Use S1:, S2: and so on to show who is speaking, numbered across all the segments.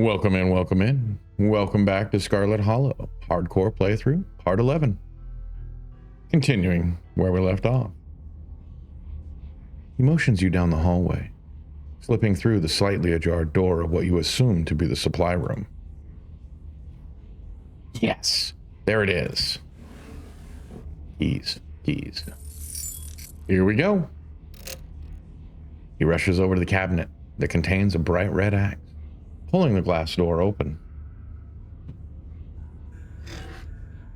S1: Welcome in, welcome in. Welcome back to Scarlet Hollow, hardcore playthrough, part 11. Continuing where we left off. He motions you down the hallway, slipping through the slightly ajar door of what you assume to be the supply room. Yes, there it is. Keys. Here we go. He rushes over to the cabinet that contains a bright red axe, pulling the glass door open.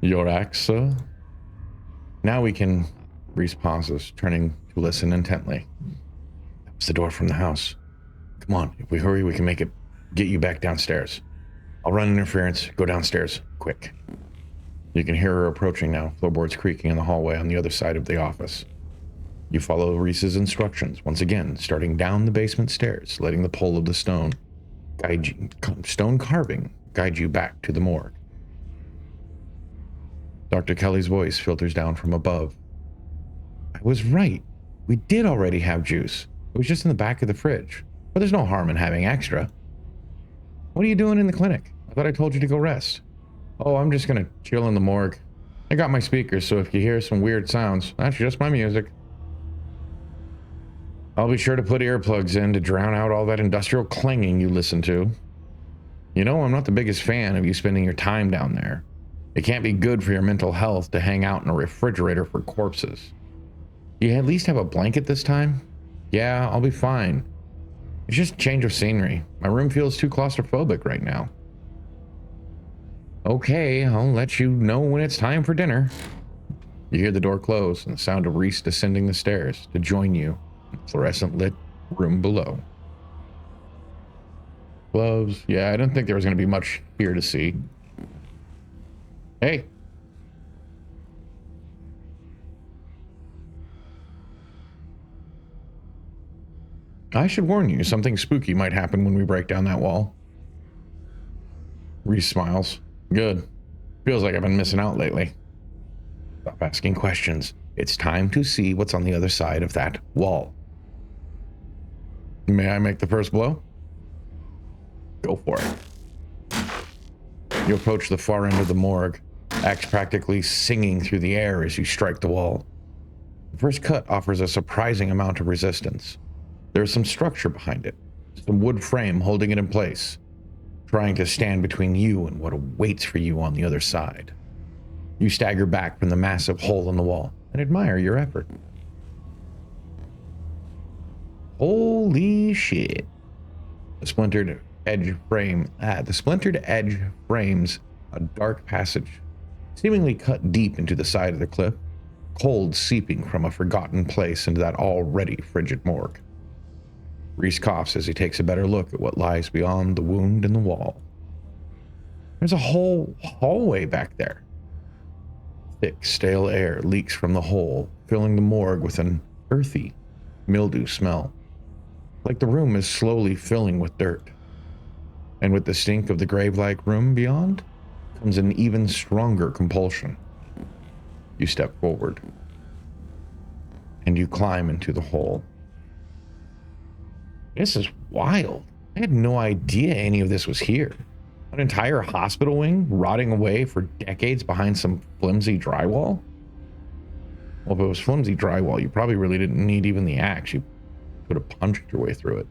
S1: Your axe, sir? Now we can... Reese pauses, turning to listen intently. That's the door from the house. Come on, if we hurry, we can make it get you back downstairs. I'll run interference, go downstairs, quick. You can hear her approaching now, floorboards creaking in the hallway on the other side of the office. You follow Reese's instructions, once again, starting down the basement stairs, letting the pull of the stone carving guide you back to the morgue. Dr. Kelly's voice filters down from above. I was right. We did already have juice. It was just in the back of the fridge. But there's no harm in having extra. What are you doing in the clinic? I thought I told you to go rest. Oh, I'm just gonna chill in the morgue. I got my speakers, so if you hear some weird sounds, that's just my music. I'll be sure to put earplugs in to drown out all that industrial clanging you listen to. You know, I'm not the biggest fan of you spending your time down there. It can't be good for your mental health to hang out in a refrigerator for corpses. Do you at least have a blanket this time? Yeah, I'll be fine. It's just a change of scenery. My room feels too claustrophobic right now. Okay, I'll let you know when it's time for dinner. You hear the door close and the sound of Reese descending the stairs to join you in the fluorescent lit room below. Gloves. Yeah, I didn't think there was going to be much here to see. Hey. I should warn you, something spooky might happen when we break down that wall. Reese smiles. Good. Feels like I've been missing out lately. Stop asking questions. It's time to see what's on the other side of that wall. May I make the first blow? Go for it. You approach the far end of the morgue, axe practically singing through the air as you strike the wall. The first cut offers a surprising amount of resistance. There's some structure behind it, some wood frame holding it in place, trying to stand between you and what awaits for you on the other side. You stagger back from the massive hole in the wall and admire your effort. Holy shit. The splintered edge frames a dark passage, seemingly cut deep into the side of the cliff, cold seeping from a forgotten place into that already frigid morgue. Reese coughs as he takes a better look at what lies beyond the wound in the wall. There's a whole hallway back there. Thick, stale air leaks from the hole, filling the morgue with an earthy, mildew smell. Like the room is slowly filling with dirt. And with the stink of the grave-like room beyond, comes an even stronger compulsion. You step forward, and you climb into the hole. This is wild. I had no idea any of this was here. An entire hospital wing rotting away for decades behind some flimsy drywall? Well, if it was flimsy drywall, you probably really didn't need even the axe. You could have punched your way through it.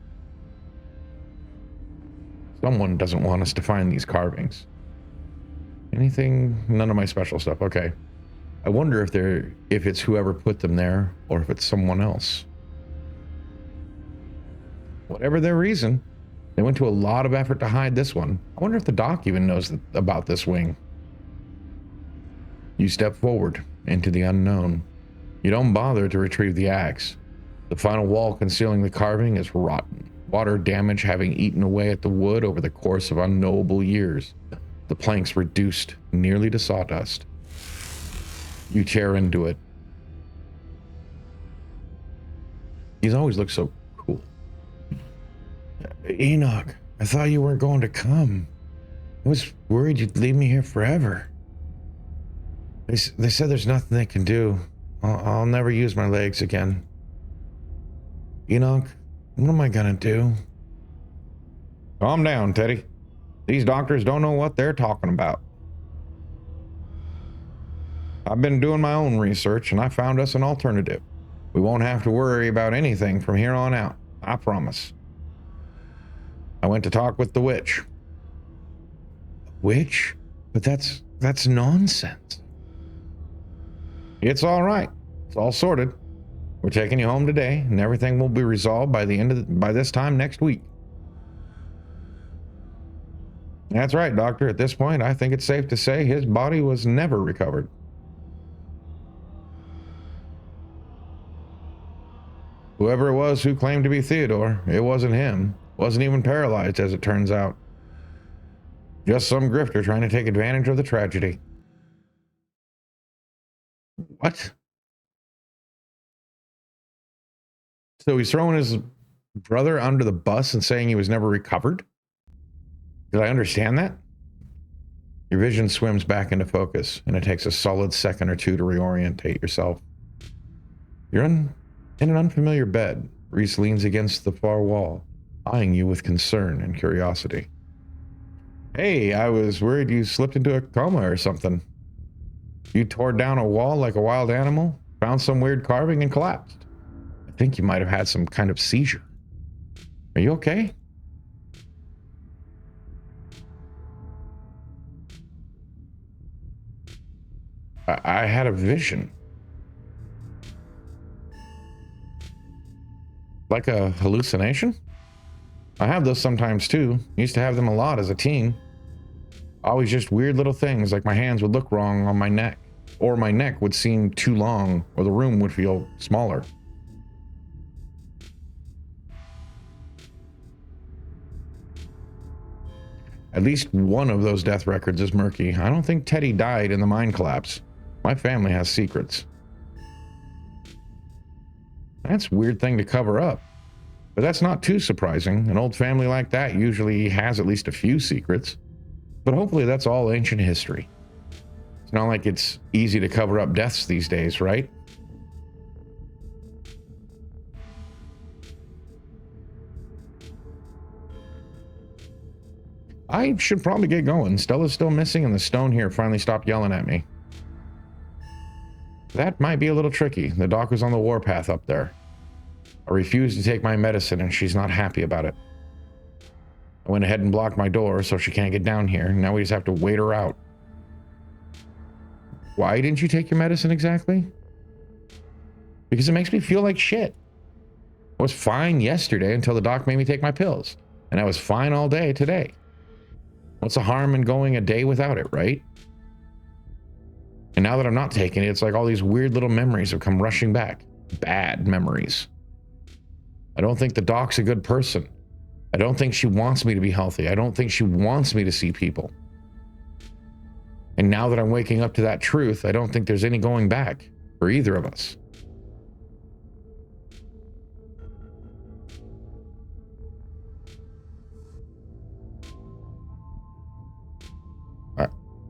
S1: Someone doesn't want us to find these carvings. Anything? None of my special stuff. Okay. I wonder if it's whoever put them there or if it's someone else. Whatever their reason, they went to a lot of effort to hide this one. I wonder if the doc even knows about this wing. You step forward into the unknown. You don't bother to retrieve the axe. The final wall concealing the carving is rotten, water damage having eaten away at the wood over the course of unknowable years. The planks reduced nearly to sawdust. You tear into it. He's always looked so cool. Enoch, I thought you weren't going to come. I was worried you'd leave me here forever. They said there's nothing they can do. I'll never use my legs again. Enoch, what am I gonna do? Calm down, Teddy. These doctors don't know what they're talking about. I've been doing my own research and I found us an alternative. We won't have to worry about anything from here on out. I promise. I went to talk with the witch. Witch? But that's nonsense. It's all right. It's all sorted. We're taking you home today, and everything will be resolved by this time next week. That's right, Doctor. At this point, I think it's safe to say his body was never recovered. Whoever it was who claimed to be Theodore, it wasn't him. Wasn't even paralyzed, as it turns out. Just some grifter trying to take advantage of the tragedy. What? So he's throwing his brother under the bus and saying he was never recovered? Did I understand that? Your vision swims back into focus, and it takes a solid second or two to reorientate yourself. You're in an unfamiliar bed. Reese leans against the far wall, eyeing you with concern and curiosity. Hey, I was worried you slipped into a coma or something. You tore down a wall like a wild animal, found some weird carving, and collapsed. I think you might have had some kind of seizure. Are you okay? I had a vision. Like a hallucination? I have those sometimes too. Used to have them a lot as a teen. Always just weird little things, like my hands would look wrong on my neck, or my neck would seem too long, or the room would feel smaller. At least one of those death records is murky. I don't think Teddy died in the mine collapse. My family has secrets. That's a weird thing to cover up. But that's not too surprising. An old family like that usually has at least a few secrets. But hopefully that's all ancient history. It's not like it's easy to cover up deaths these days, right? I should probably get going. Stella's still missing and the stone here finally stopped yelling at me. That might be a little tricky. The doc was on the warpath up there. I refused to take my medicine and she's not happy about it. I went ahead and blocked my door so she can't get down here. Now we just have to wait her out. Why didn't you take your medicine exactly? Because it makes me feel like shit. I was fine yesterday until the doc made me take my pills. And I was fine all day today. What's the harm in going a day without it, right? And now that I'm not taking it, it's like all these weird little memories have come rushing back. Bad memories. I don't think the doc's a good person. I don't think she wants me to be healthy. I don't think she wants me to see people. And now that I'm waking up to that truth, I don't think there's any going back for either of us.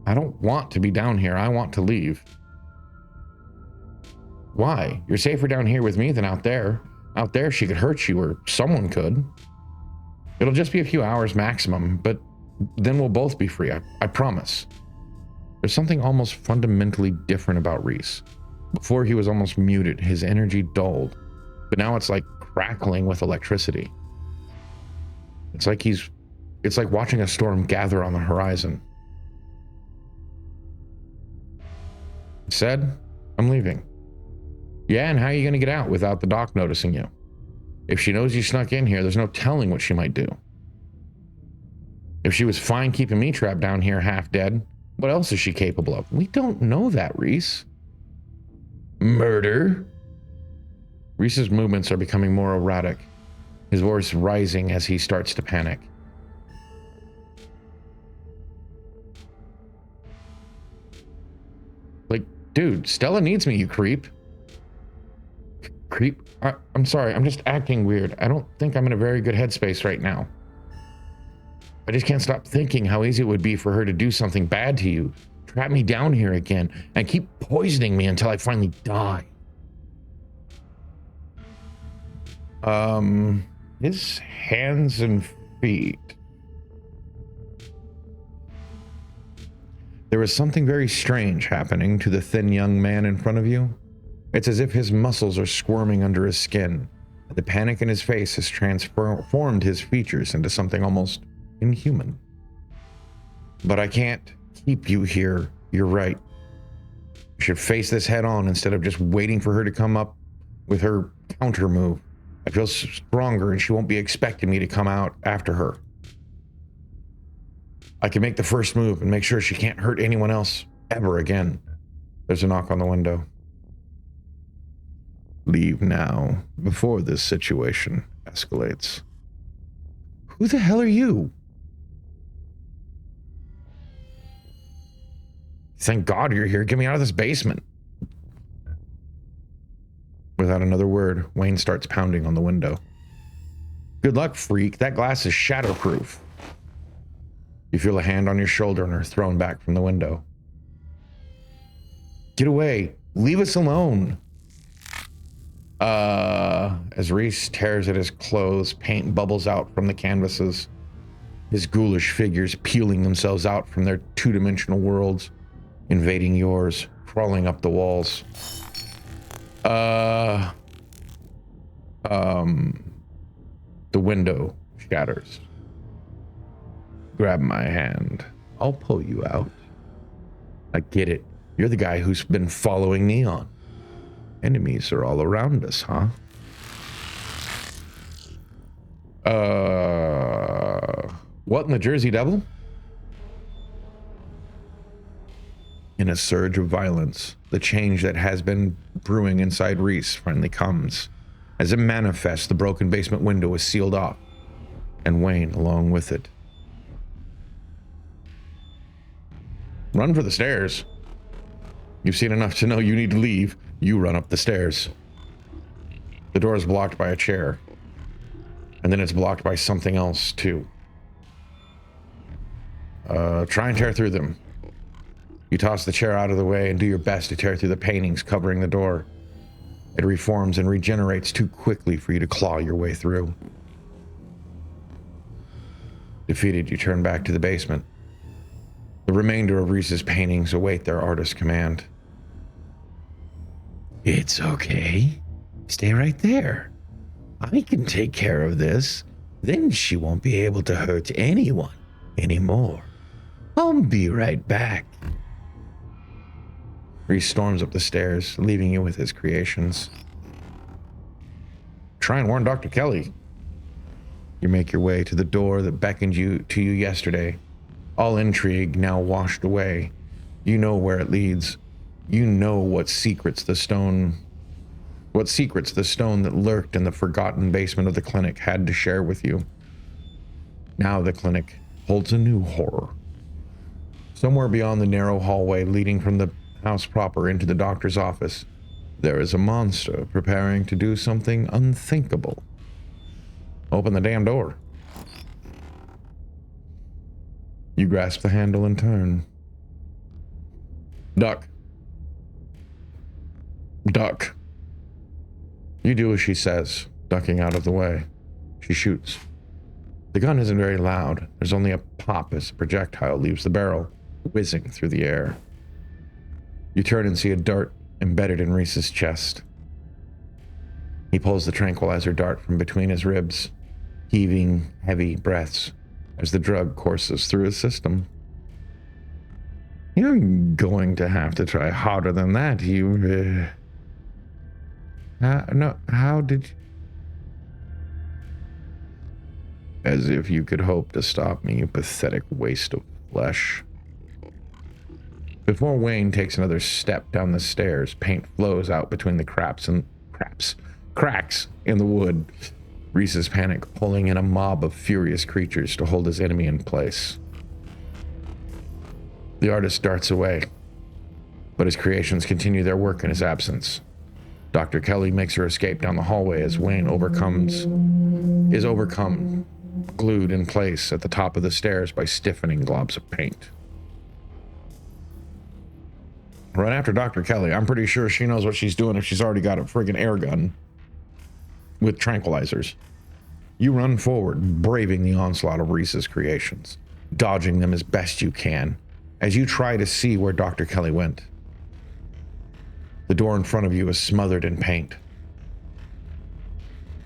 S1: I don't want to be down here. I want to leave. Why? You're safer down here with me than out there. Out there, she could hurt you, or someone could. It'll just be a few hours maximum, but then we'll both be free. I promise. There's something almost fundamentally different about Reese. Before he was almost muted, his energy dulled, but now it's like crackling with electricity. It's like watching a storm gather on the horizon. Said, I'm leaving. Yeah, and how are you going to get out without the doc noticing you? If she knows you snuck in here, there's no telling what she might do. If she was fine keeping me trapped down here half dead, what else is she capable of? We don't know that, Reese. Murder? Reese's movements are becoming more erratic, his voice rising as he starts to panic. Like, dude, Stella needs me, you creep. Creep? I'm sorry, I'm just acting weird. I don't think I'm in a very good headspace right now. I just can't stop thinking how easy it would be for her to do something bad to you, trap me down here again, and keep poisoning me until I finally die. His hands and feet. There is something very strange happening to the thin young man in front of you. It's as if his muscles are squirming under his skin. The panic in his face has transformed his features into something almost inhuman. But I can't keep you here. You're right. You should face this head on instead of just waiting for her to come up with her counter move. I feel stronger and she won't be expecting me to come out after her. I can make the first move and make sure she can't hurt anyone else ever again. There's a knock on the window. Leave now, before this situation escalates. Who the hell are you? Thank God you're here. Get me out of this basement. Without another word, Wayne starts pounding on the window. Good luck, freak. That glass is shatterproof. You feel a hand on your shoulder and are thrown back from the window. Get away. Leave us alone. As Reese tears at his clothes, paint bubbles out from the canvases. His ghoulish figures peeling themselves out from their two-dimensional worlds, invading yours, crawling up the walls. The window shatters. Grab my hand. I'll pull you out. I get it. You're the guy who's been following Neon. Enemies are all around us, huh? What in the Jersey Devil? In a surge of violence, the change that has been brewing inside Reese finally comes. As it manifests, the broken basement window is sealed off, and Wayne along with it. Run for the stairs. You've seen enough to know you need to leave. You run up the stairs. The door is blocked by a chair. And then it's blocked by something else, too. Try and tear through them. You toss the chair out of the way and do your best to tear through the paintings covering the door. It reforms and regenerates too quickly for you to claw your way through. Defeated, you turn back to the basement. The remainder of Reese's paintings await their artist's command. It's okay. Stay right there. I can take care of this. Then she won't be able to hurt anyone anymore. I'll be right back. Reese storms up the stairs, leaving you with his creations. Try and warn Dr. Kelly. You make your way to the door that beckoned to you yesterday. All intrigue now washed away. You know where it leads. You know what secrets the stone that lurked in the forgotten basement of the clinic had to share with you. Now the clinic holds a new horror. Somewhere beyond the narrow hallway leading from the house proper into the doctor's office, there is a monster preparing to do something unthinkable. Open the damn door. You grasp the handle and turn. Duck. Duck. You do as she says, ducking out of the way. She shoots. The gun isn't very loud. There's only a pop as the projectile leaves the barrel, whizzing through the air. You turn and see a dart embedded in Reese's chest. He pulls the tranquilizer dart from between his ribs, heaving heavy breaths as the drug courses through his system. You're going to have to try harder than that. How did you... As if you could hope to stop me, you pathetic waste of flesh. Before Wayne takes another step down the stairs, paint flows out between the cracks in the wood. Reese's panic, pulling in a mob of furious creatures to hold his enemy in place. The artist darts away, but his creations continue their work in his absence. Dr. Kelly makes her escape down the hallway as Wayne is overcome, glued in place at the top of the stairs by stiffening globs of paint. Right after Dr. Kelly, I'm pretty sure she knows what she's doing if she's already got a friggin' air gun with tranquilizers. You run forward, braving the onslaught of Reese's creations, dodging them as best you can. as you try to see where Dr. Kelly went. The door in front of you is smothered in paint.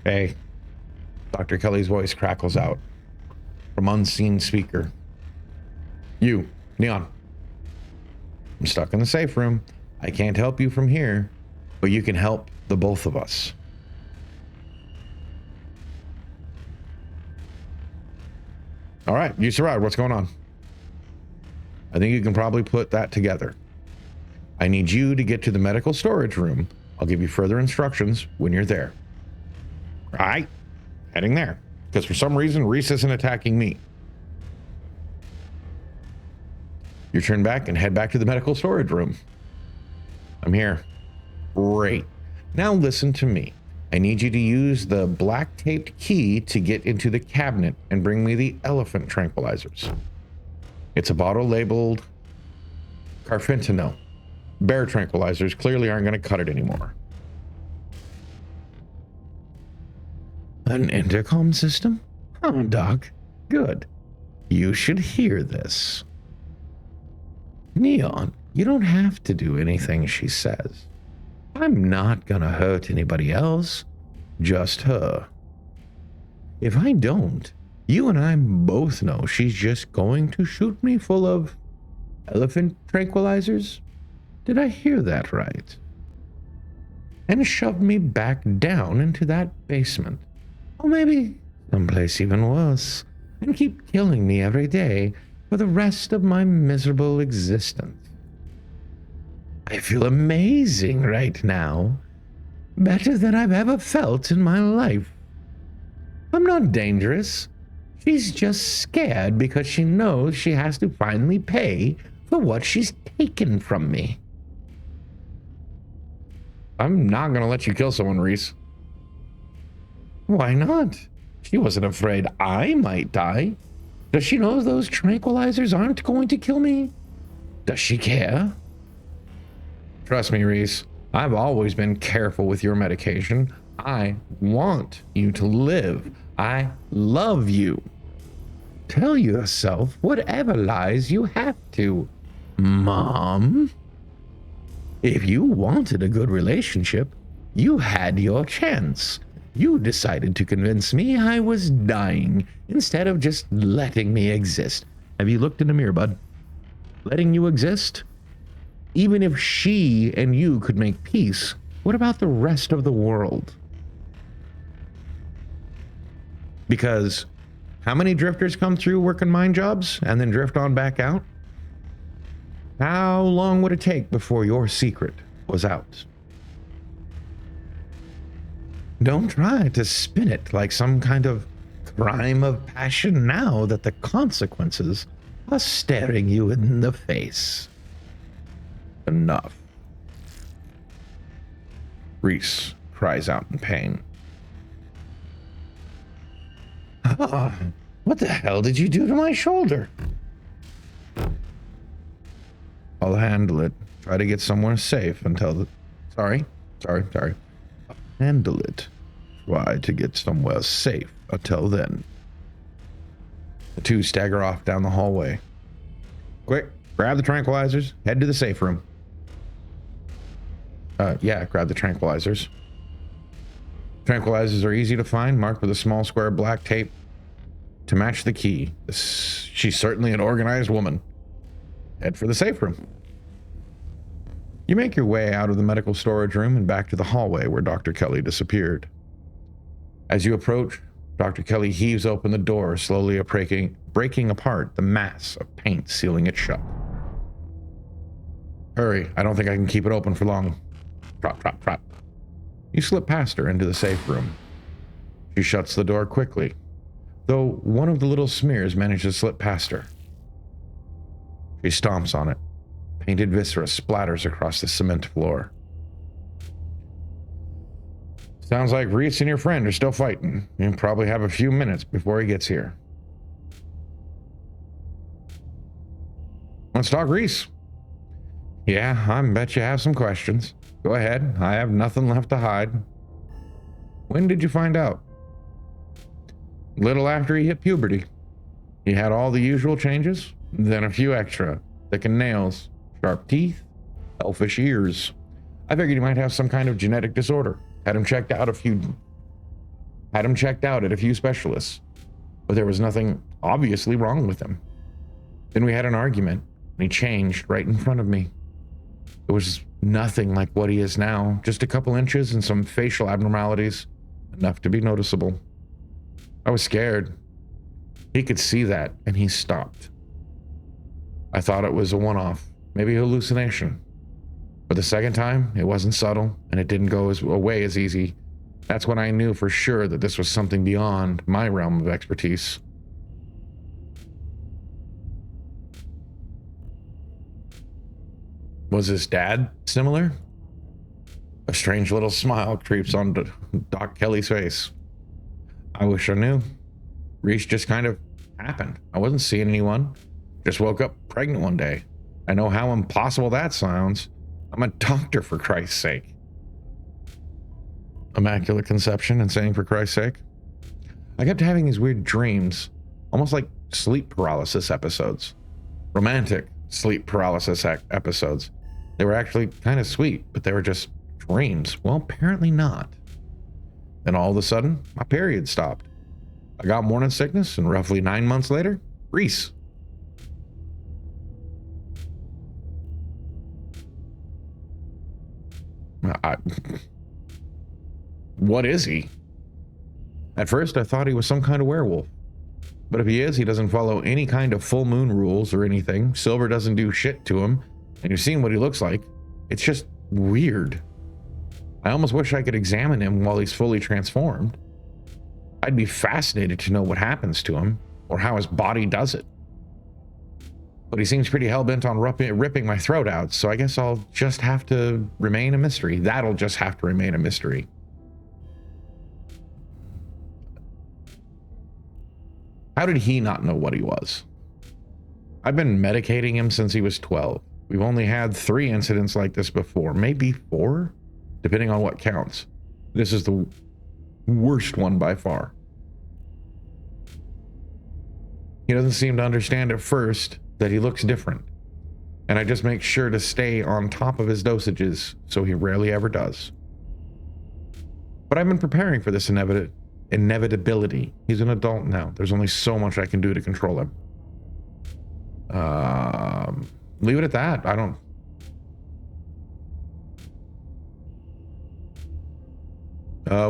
S1: Hey, Dr. Kelly's voice crackles out from unseen speaker. You, Neon. I'm stuck in the safe room. I can't help you from here, but you can help the both of us. All right, you survived. What's going on? I think you can probably put that together. I need you to get to the medical storage room. I'll give you further instructions when you're there. All right, heading there. Because for some reason, Reese isn't attacking me. You turn back and head back to the medical storage room. I'm here. Great. Now listen to me. I need you to use the black taped key to get into the cabinet and bring me the elephant tranquilizers. It's a bottle labeled carfentanil. Bear tranquilizers clearly aren't going to cut it anymore. An intercom system? Oh, Doc. Good. You should hear this. Neon, you don't have to do anything she says. I'm not gonna hurt anybody else, just her. If I don't, you and I both know she's just going to shoot me full of elephant tranquilizers. Did I hear that right? And shove me back down into that basement. Or maybe someplace even worse, and keep killing me every day for the rest of my miserable existence. I feel amazing right now. Better than I've ever felt in my life. I'm not dangerous. She's just scared because she knows she has to finally pay for what she's taken from me. I'm not gonna let you kill someone, Reese. Why not? She wasn't afraid I might die. Does she know those tranquilizers aren't going to kill me? Does she care? Trust me, Reese. I've always been careful with your medication. I want you to live. I love you. Tell yourself whatever lies you have to, Mom. If you wanted a good relationship, you had your chance. You decided to convince me I was dying instead of just letting me exist. Have you looked in the mirror, bud? Letting you exist? Even if she and you could make peace, what about the rest of the world? Because how many drifters come through working mine jobs and then drift on back out? How long would it take before your secret was out? Don't try to spin it like some kind of crime of passion now that the consequences are staring you in the face. Enough. Reese cries out in pain. Ah, what the hell did you do to my shoulder? I'll handle it. Try to get somewhere safe until the... Sorry. Handle it. Try to get somewhere safe until then. The two stagger off down the hallway. Quick, grab the tranquilizers, head to the safe room. Yeah, grab the tranquilizers. Tranquilizers are easy to find, marked with a small square of black tape to match the key. She's certainly an organized woman. Head for the safe room. You make your way out of the medical storage room and back to the hallway where Dr. Kelly disappeared. As you approach, Dr. Kelly heaves open the door, slowly breaking apart the mass of paint sealing it shut. Hurry, I don't think I can keep it open for long. Trot. You slip past her into the safe room. She shuts the door quickly, though one of the little smears manages to slip past her. She stomps on it. Painted viscera splatters across the cement floor. Sounds like Reese and your friend are still fighting. You probably have a few minutes before he gets here. Let's talk Reese. Yeah, I bet you have some questions. Go ahead. I have nothing left to hide. When did you find out? Little after he hit puberty. He had all the usual changes, then a few extra. thickened nails, sharp teeth, elfish ears. I figured he might have some kind of genetic disorder. Had him checked out at a few specialists, but there was nothing obviously wrong with him. Then we had an argument, and he changed right in front of me. It was nothing like what he is now, just a couple inches and some facial abnormalities, enough to be noticeable. I was scared. He could see that, and he stopped. I thought it was a one-off, maybe a hallucination. But the second time, it wasn't subtle, and it didn't go away as easy. That's when I knew for sure that this was something beyond my realm of expertise. Was his dad similar? A strange little smile creeps onto Doc Kelly's face. I wish I knew. Reese just kind of happened. I wasn't seeing anyone. Just woke up pregnant one day. I know how impossible that sounds. I'm a doctor, for Christ's sake. Immaculate conception and saying for Christ's sake? I kept having these weird dreams, almost like sleep paralysis episodes. Romantic sleep paralysis episodes. They were actually kind of sweet, but they were just dreams. Well, apparently not. Then all of a sudden, my period stopped. I got morning sickness, and roughly 9 months later, Reese. What is he? At first, I thought he was some kind of werewolf. But if he is, he doesn't follow any kind of full moon rules or anything. Silver doesn't do shit to him. And you've seen what he looks like. It's just weird. I almost wish I could examine him while he's fully transformed. I'd be fascinated to know what happens to him or how his body does it. But he seems pretty hell-bent on ripping my throat out, so I guess I'll just have to remain a mystery. That'll just have to remain a mystery. How did he not know what he was? I've been medicating him since he was 12. We've only had 3 incidents like this before, maybe 4, depending on what counts. This is the worst one by far. He doesn't seem to understand at first that he looks different, and I just make sure to stay on top of his dosages, so he rarely ever does. But I've been preparing for this inevitability. He's an adult now. There's only so much I can do to control him. Leave it at that. I don't...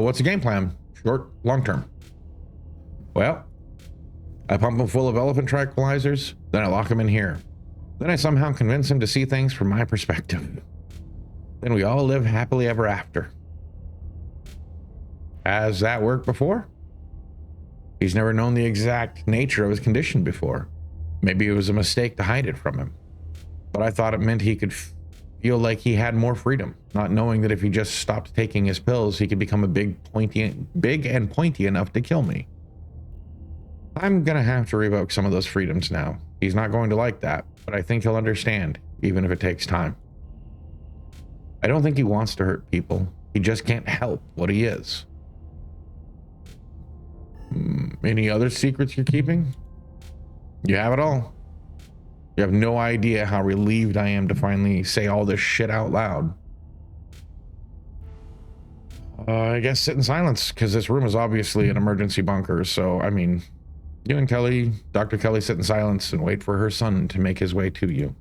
S1: what's the game plan? Short, long term? Well, I pump him full of elephant tranquilizers, then I lock him in here. Then I somehow convince him to see things from my perspective. Then we all live happily ever after. Has that worked before? He's never known the exact nature of his condition before. Maybe it was a mistake to hide it from him. But I thought it meant he could feel like he had more freedom, not knowing that if he just stopped taking his pills, he could become big and pointy enough to kill me. I'm gonna have to revoke some of those freedoms now. He's not going to like that, but I think he'll understand, even if it takes time. I don't think he wants to hurt people. He just can't help what he is. Any other secrets you're keeping? You have it all. You have no idea how relieved I am to finally say all this shit out loud. I guess sit in silence, because this room is obviously an emergency bunker, so, I mean, you and Kelly, Dr. Kelly, sit in silence and wait for her son to make his way to you.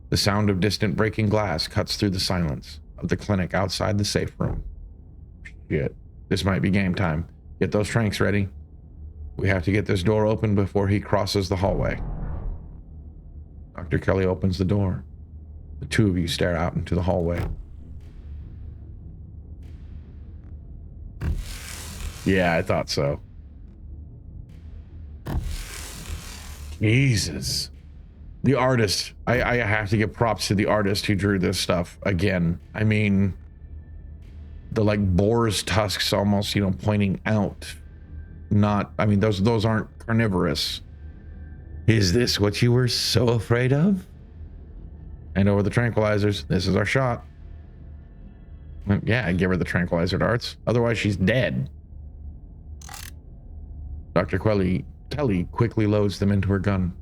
S1: The sound of distant breaking glass cuts through the silence of the clinic outside the safe room. Shit, this might be game time. Get those tranks ready. We have to get this door open before he crosses the hallway. Dr. Kelly opens the door. The two of you stare out into the hallway. Yeah, I thought so. Jesus. The artist. I have to give props to the artist who drew this stuff again. I mean, the like boar's tusks almost, you know, pointing out. Not, I mean, those aren't carnivorous. Is this what you were so afraid of? And over the tranquilizers. This is our shot. Yeah, I give her the tranquilizer darts. Otherwise, she's dead. Dr. Kelly quickly loads them into her gun.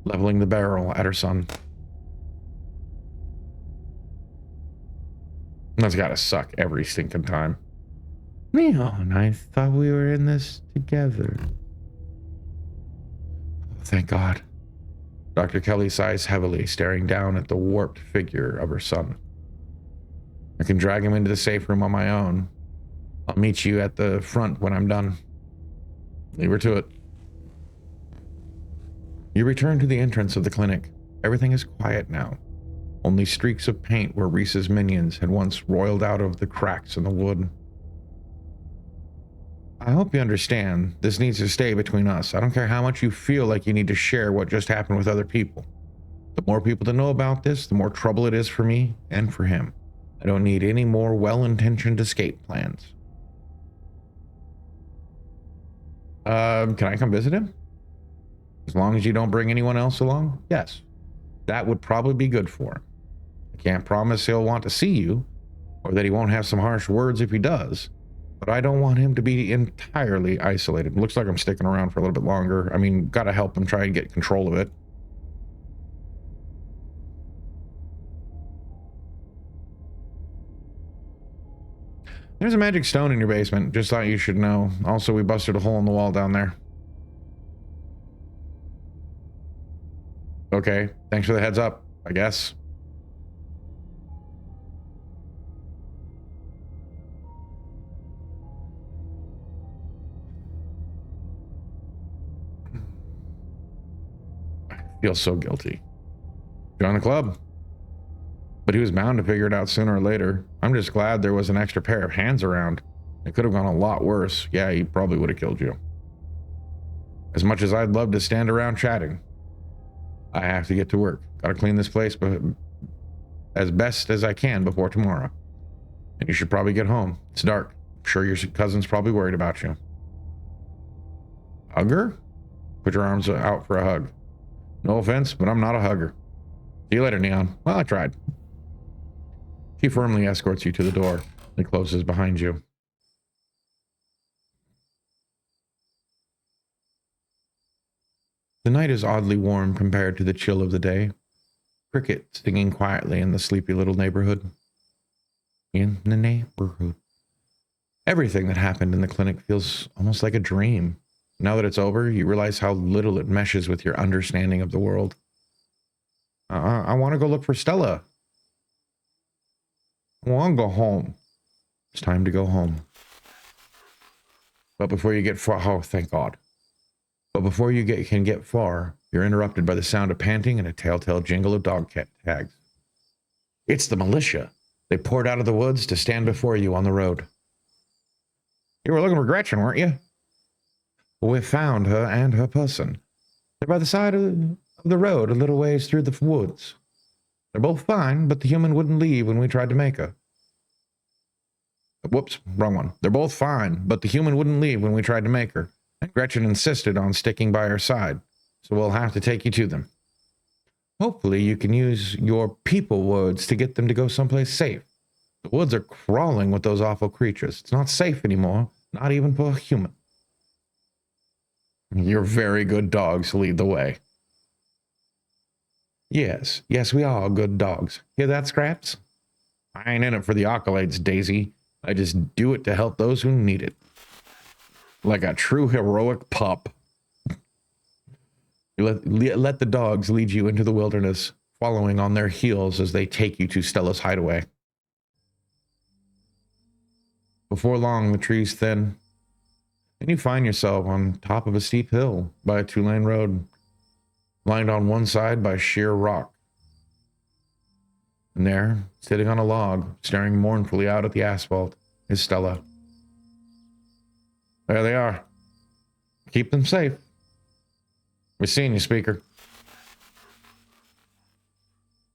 S1: leveling the barrel at her son. That's gotta suck every stinking time. Leon, I thought we were in this together. Thank God. Dr. Kelly sighs heavily, staring down at the warped figure of her son. I can drag him into the safe room on my own. I'll meet you at the front when I'm done. Leave her to it. You return to the entrance of the clinic. Everything is quiet now. Only streaks of paint where Reese's minions had once roiled out of the cracks in the wood. I hope you understand, this needs to stay between us. I don't care how much you feel like you need to share what just happened with other people. The more people to know about this, the more trouble it is for me and for him. I don't need any more well-intentioned escape plans. Can I come visit him? As long as you don't bring anyone else along? Yes. That would probably be good for him. I can't promise he'll want to see you, or that he won't have some harsh words if he does, but I don't want him to be entirely isolated. Looks like I'm sticking around for a little bit longer. I mean, gotta help him try and get control of it. There's a magic stone in your basement. Just thought you should know. Also, we busted a hole in the wall down there. Okay, thanks for the heads up, I guess. I feel so guilty. Join the club. But he was bound to figure it out sooner or later. I'm just glad there was an extra pair of hands around. It could have gone a lot worse. Yeah, he probably would have killed you. As much as I'd love to stand around chatting, I have to get to work. Gotta clean this place as best as I can before tomorrow. And you should probably get home. It's dark. I'm sure your cousin's probably worried about you. Hugger? Put your arms out for a hug. No offense, but I'm not a hugger. See you later, Neon. Well, I tried. He firmly escorts you to the door and closes behind you. The night is oddly warm compared to the chill of the day. Cricket singing quietly in the sleepy little neighborhood. In the neighborhood. Everything that happened in the clinic feels almost like a dream. Now that it's over, you realize how little it meshes with your understanding of the world. I want to go look for Stella. I want to go home. It's time to go home. But before you get far, oh, thank God. But before you can get far, you're interrupted by the sound of panting and a telltale jingle of dog tags. It's the militia. They poured out of the woods to stand before you on the road. You were looking for Gretchen, weren't you? We found her and her person. They're by the side of the road a little ways through the woods. They're both fine, but the human wouldn't leave when we tried to make her. Whoops, wrong one. They're both fine, but the human wouldn't leave when we tried to make her. And Gretchen insisted on sticking by her side, so we'll have to take you to them. Hopefully you can use your people words to get them to go someplace safe. The woods are crawling with those awful creatures. It's not safe anymore, not even for a human. Your very good dogs lead the way. Yes, we are good dogs. Hear that, Scraps? I ain't in it for the accolades, Daisy. I just do it to help those who need it. Like a true heroic pup. You let the dogs lead you into the wilderness, following on their heels as they take you to Stella's hideaway. Before long, the trees thin, and you find yourself on top of a steep hill by a two-lane road, lined on one side by sheer rock. And there, sitting on a log, staring mournfully out at the asphalt, is Stella. There they are. Keep them safe. We're seeing you, Speaker.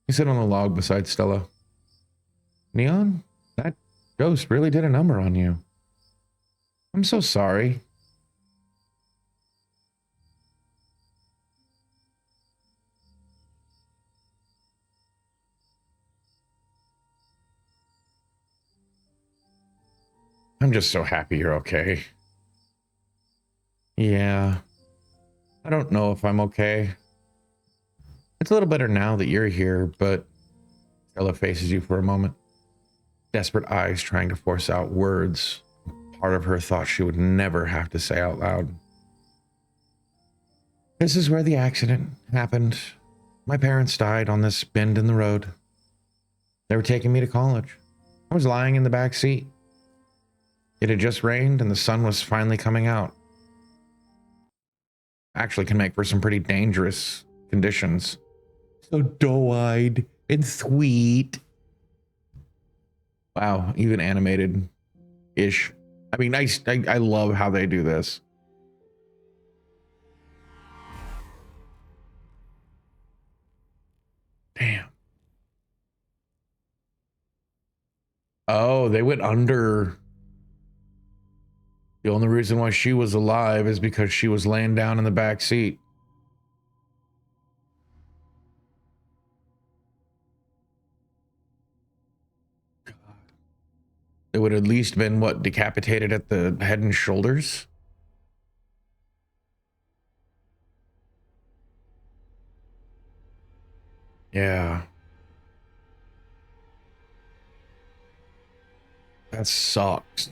S1: You sit on the log beside Stella. Neon, that ghost really did a number on you. I'm so sorry. I'm just so happy you're okay. Yeah. I don't know if I'm okay. It's a little better now that you're here, but Stella faces you for a moment. Desperate eyes trying to force out words part of her thought she would never have to say out loud. This is where the accident happened. My parents died on this bend in the road. They were taking me to college. I was lying in the back seat. It had just rained and the sun was finally coming out. Actually can make for some pretty dangerous conditions. So doe-eyed and sweet. Wow, even animated-ish. I mean, I love how they do this. Damn. Oh, they went under. The only reason why she was alive is because she was laying down in the back seat. It would have at least been, what, decapitated at the head and shoulders? Yeah. That sucks.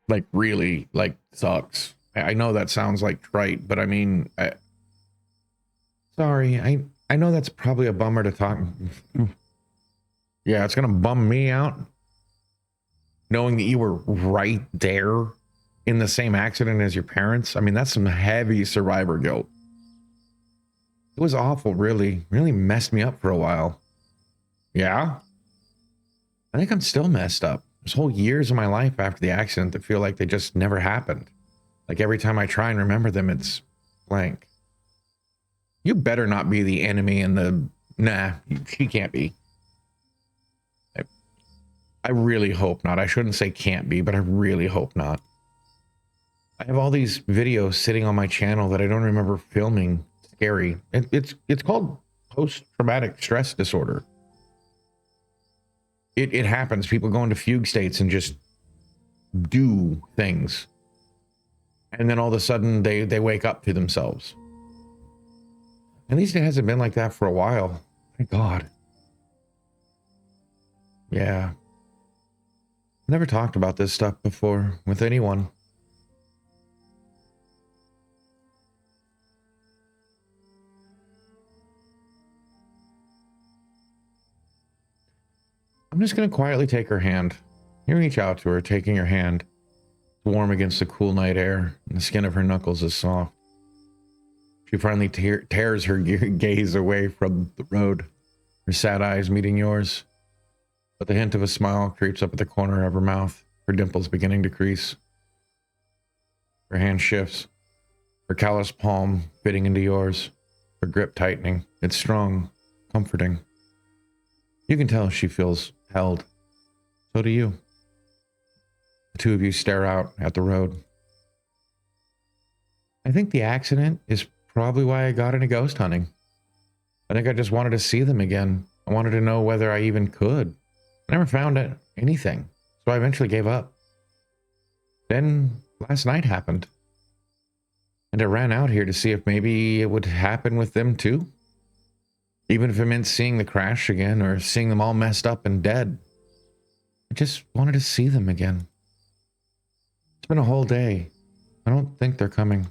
S1: Like, really, like, sucks. I know that sounds like trite, but I mean, sorry, I know that's probably a bummer to talk. Yeah, it's gonna bum me out knowing that you were right there in the same accident as your parents. I mean, that's some heavy survivor guilt. It was awful, really messed me up for a while. Yeah, I think I'm still messed up. There's whole years of my life after the accident that feel like they just never happened. Like every time I try and remember them, it's blank. You better not be the enemy in the... Nah, she can't be. I really hope not. I shouldn't say can't be, but I really hope not. I have all these videos sitting on my channel that I don't remember filming. Scary. It's called post-traumatic stress disorder. It happens. People go into fugue states and just do things. And then all of a sudden they wake up to themselves. At least it hasn't been like that for a while. Thank God. Yeah. Never talked about this stuff before with anyone. I'm just going to quietly take her hand. You reach out to her, taking her hand. It's warm against the cool night air, and the skin of her knuckles is soft. She finally tears her gaze away from the road, her sad eyes meeting yours. But the hint of a smile creeps up at the corner of her mouth, her dimples beginning to crease. Her hand shifts, her calloused palm fitting into yours, her grip tightening. It's strong, comforting. You can tell she feels held. So do you. The two of you stare out at the road. I think the accident is probably why I got into ghost hunting. I think I just wanted to see them again. I wanted to know whether I even could. I never found anything, so I eventually gave up. Then last night happened. And I ran out here to see if maybe it would happen with them too. Even if it meant seeing the crash again or seeing them all messed up and dead. I just wanted to see them again. It's been a whole day. I don't think they're coming.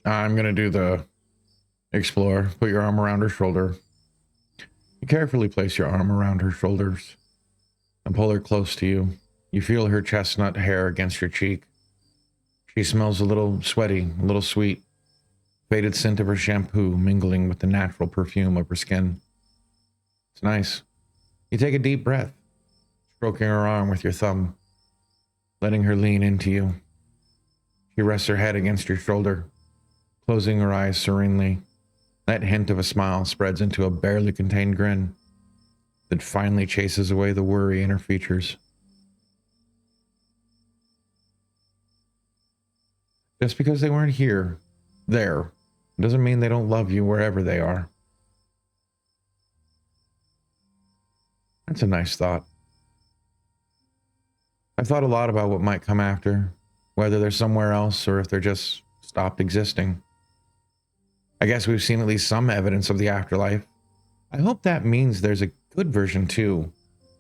S1: I'm going to do the explore. Put your arm around her shoulder. You carefully place your arm around her shoulders and pull her close to you. You feel her chestnut hair against your cheek. She smells a little sweaty, a little sweet. Faded scent of her shampoo mingling with the natural perfume of her skin. It's nice. You take a deep breath, stroking her arm with your thumb, letting her lean into you. She rests her head against your shoulder, closing her eyes serenely. That hint of a smile spreads into a barely contained grin that finally chases away the worry in her features. Just because they weren't here, there, doesn't mean they don't love you wherever they are. That's a nice thought. I've thought a lot about what might come after, whether they're somewhere else or if they're just stopped existing. I guess we've seen at least some evidence of the afterlife. I hope that means there's a good version too,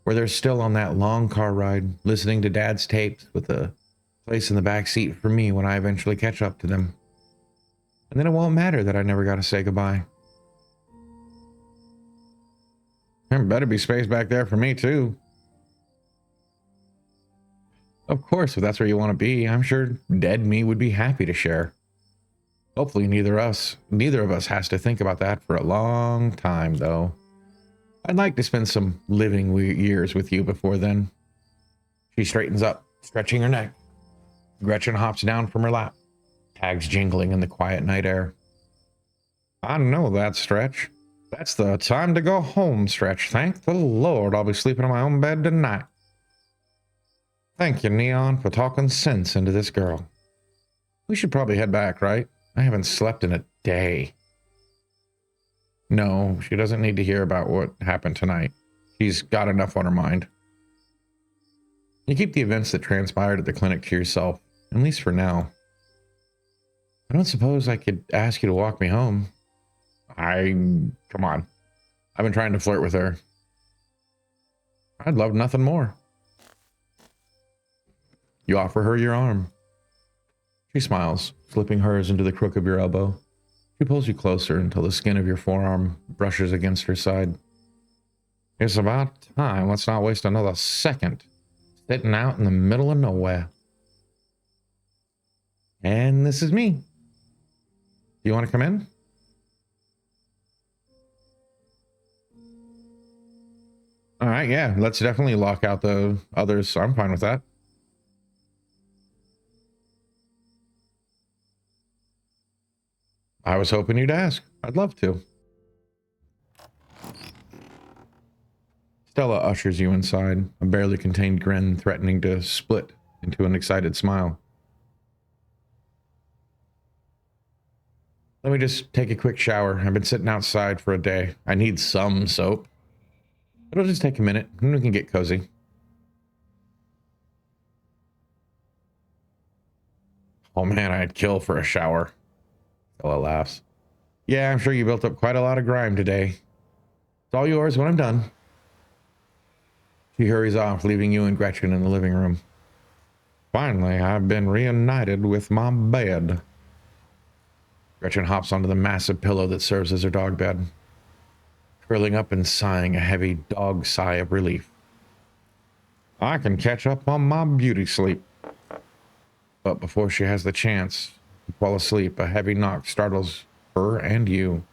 S1: where they're still on that long car ride, listening to Dad's tapes with a place in the back seat for me when I eventually catch up to them. And then it won't matter that I never got to say goodbye. There better be space back there for me too. Of course, if that's where you want to be, I'm sure dead me would be happy to share. Hopefully neither of us has to think about that for a long time, though. I'd like to spend some living years with you before then. She straightens up, stretching her neck. Gretchen hops down from her lap, tags jingling in the quiet night air. I know that, Stretch. That's the time to go home, Stretch. Thank the Lord I'll be sleeping in my own bed tonight. Thank you, Neon, for talking sense into this girl. We should probably head back, right? I haven't slept in a day. No, she doesn't need to hear about what happened tonight. She's got enough on her mind. You keep the events that transpired at the clinic to yourself, at least for now. I don't suppose I could ask you to walk me home. Come on. I've been trying to flirt with her. I'd love nothing more. You offer her your arm. She smiles, slipping hers into the crook of your elbow. She pulls you closer until the skin of your forearm brushes against her side. It's about time. Let's not waste another second sitting out in the middle of nowhere. And this is me. Do you want to come in? All right, yeah, let's definitely lock out the others. I'm fine with that. I was hoping you'd ask. I'd love to. Stella ushers you inside, a barely contained grin threatening to split into an excited smile. Let me just take a quick shower. I've been sitting outside for a day. I need some soap. It'll just take a minute, and we can get cozy. Oh man, I'd kill for a shower. Stella laughs. Yeah, I'm sure you built up quite a lot of grime today. It's all yours when I'm done. She hurries off, leaving you and Gretchen in the living room. Finally, I've been reunited with my bed. Gretchen hops onto the massive pillow that serves as her dog bed, curling up and sighing a heavy dog sigh of relief. I can catch up on my beauty sleep. But before she has the chance to fall asleep, a heavy knock startles her and you.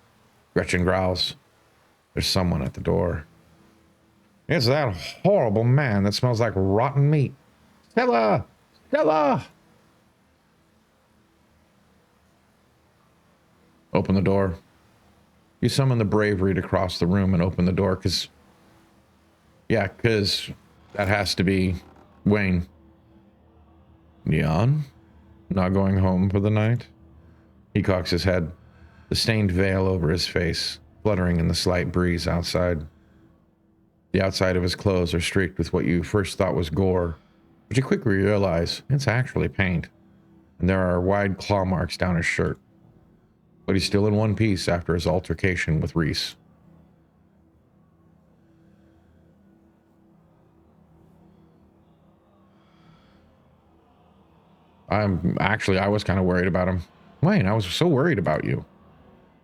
S1: Gretchen growls. There's someone at the door. It's that horrible man that smells like rotten meat. Stella! Stella! Open the door. You summon the bravery to cross the room and open the door because that has to be Wayne. Neon? Not going home for the night? He cocks his head, the stained veil over his face, fluttering in the slight breeze outside. The outside of his clothes are streaked with what you first thought was gore, but you quickly realize it's actually paint, and there are wide claw marks down his shirt. But he's still in one piece after his altercation with Reese. I was kind of worried about him. Wayne, I was so worried about you.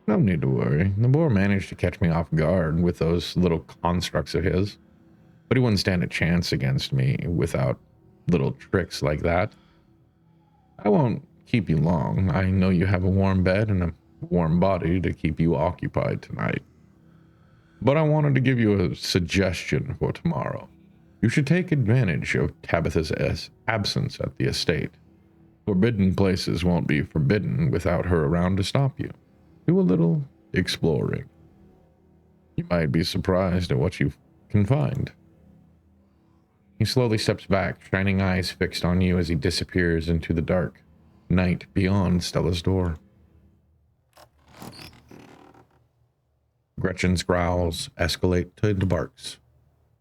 S1: No need to worry. The boar managed to catch me off guard with those little constructs of his. But he wouldn't stand a chance against me without little tricks like that. I won't keep you long. I know you have a warm bed and a warm body to keep you occupied tonight. But I wanted to give you a suggestion for tomorrow. You should take advantage of Tabitha's absence at the estate. Forbidden places won't be forbidden without her around to stop you. Do a little exploring. You might be surprised at what you can find. He slowly steps back, shining eyes fixed on you as he disappears into the dark. night beyond Stella's door. Gretchen's growls escalate to barks.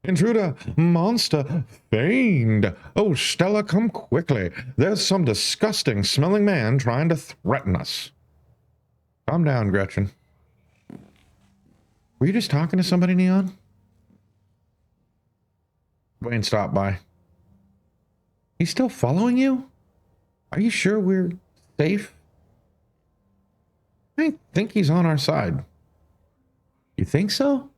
S1: Intruder, monster, fiend. Oh, Stella, come quickly. There's some disgusting smelling man trying to threaten us. Calm down, Gretchen. Were you just talking to somebody, Neon? Wayne stopped by. He's still following you? Are you sure we're safe? I think he's on our side. You think so?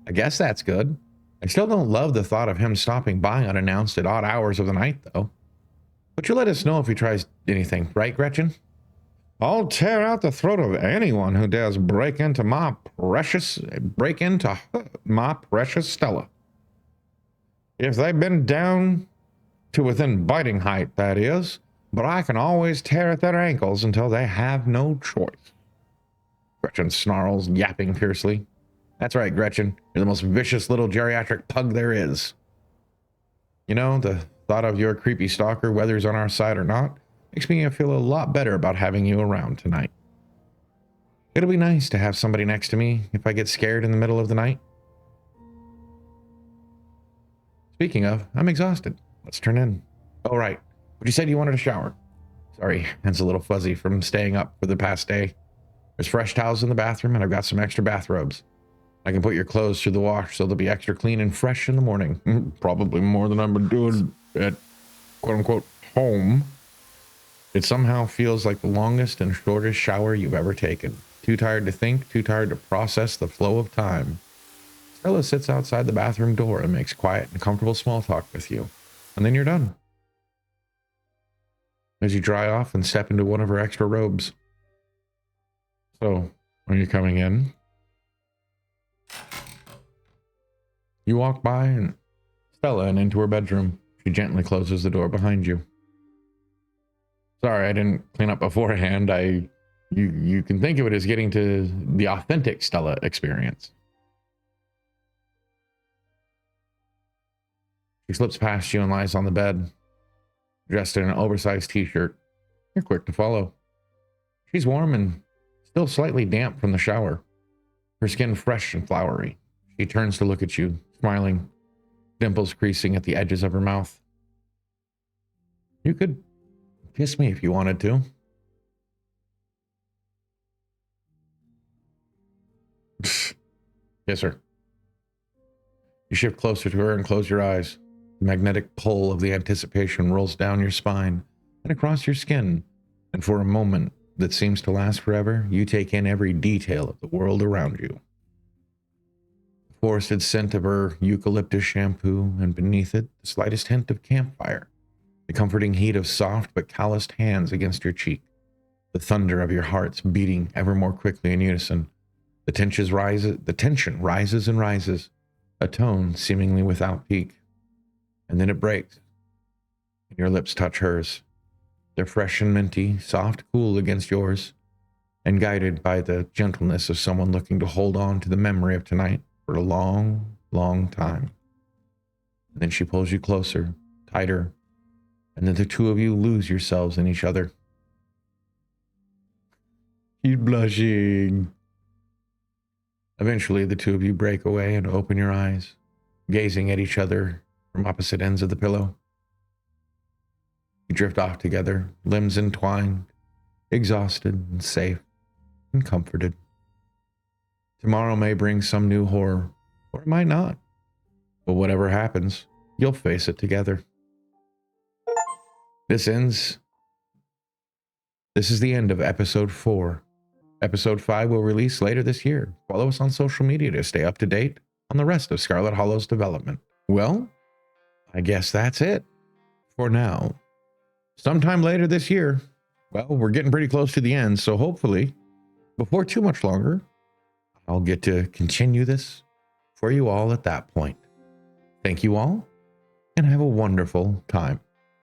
S1: I guess that's good. I still don't love the thought of him stopping by unannounced at odd hours of the night, though. But you'll let us know if he tries anything, right, Gretchen? I'll tear out the throat of anyone who dares break into my precious Stella. If they've been down to within biting height, that is, but I can always tear at their ankles until they have no choice. Gretchen snarls, yapping fiercely. That's right, Gretchen. You're the most vicious little geriatric pug there is. You know, the thought of your creepy stalker, whether he's on our side or not, makes me feel a lot better about having you around tonight. It'll be nice to have somebody next to me if I get scared in the middle of the night. Speaking of, I'm exhausted. Let's turn in. Oh, right. But you said you wanted a shower. Sorry, hand's a little fuzzy from staying up for the past day. There's fresh towels in the bathroom, and I've got some extra bathrobes. I can put your clothes through the wash so they'll be extra clean and fresh in the morning. Probably more than I've been doing at quote-unquote home. It somehow feels like the longest and shortest shower you've ever taken. Too tired to think, too tired to process the flow of time. Stella sits outside the bathroom door and makes quiet and comfortable small talk with you. And then you're done. As you dry off and step into one of her extra robes. So, are you coming in? You walk by and Stella and into her bedroom. She gently closes the door behind you. Sorry, I didn't clean up beforehand. You can think of it as getting to the authentic Stella experience. She slips past you and lies on the bed, dressed in an oversized t-shirt. You're quick to follow. She's warm and still slightly damp from the shower. Her skin fresh and flowery. She turns to look at you, smiling, dimples creasing at the edges of her mouth. You could kiss me if you wanted to. Kiss her. You shift closer to her and close your eyes. The magnetic pull of the anticipation rolls down your spine and across your skin, and for a moment that seems to last forever, you take in every detail of the world around you. The forested scent of her eucalyptus shampoo, and beneath it, the slightest hint of campfire, the comforting heat of soft but calloused hands against your cheek, the thunder of your hearts beating ever more quickly in unison. The tension rises and rises, a tone seemingly without peak. And then it breaks, and your lips touch hers. They're fresh and minty, soft, cool against yours, and guided by the gentleness of someone looking to hold on to the memory of tonight for a long, long time. And then she pulls you closer, tighter, and then the two of you lose yourselves in each other. She's blushing. Eventually, the two of you break away and open your eyes, gazing at each other from opposite ends of the pillow. You drift off together, limbs entwined, exhausted and safe and comforted. Tomorrow may bring some new horror, or it might not. But whatever happens, you'll face it together. This is the end of episode 4. Episode 5 will release later this year. Follow us on social media to stay up to date on the rest of Scarlet Hollow's development. Well, I guess that's it for now. Sometime later this year, well, we're getting pretty close to the end, so hopefully, before too much longer, I'll get to continue this for you all at that point. Thank you all, and have a wonderful time.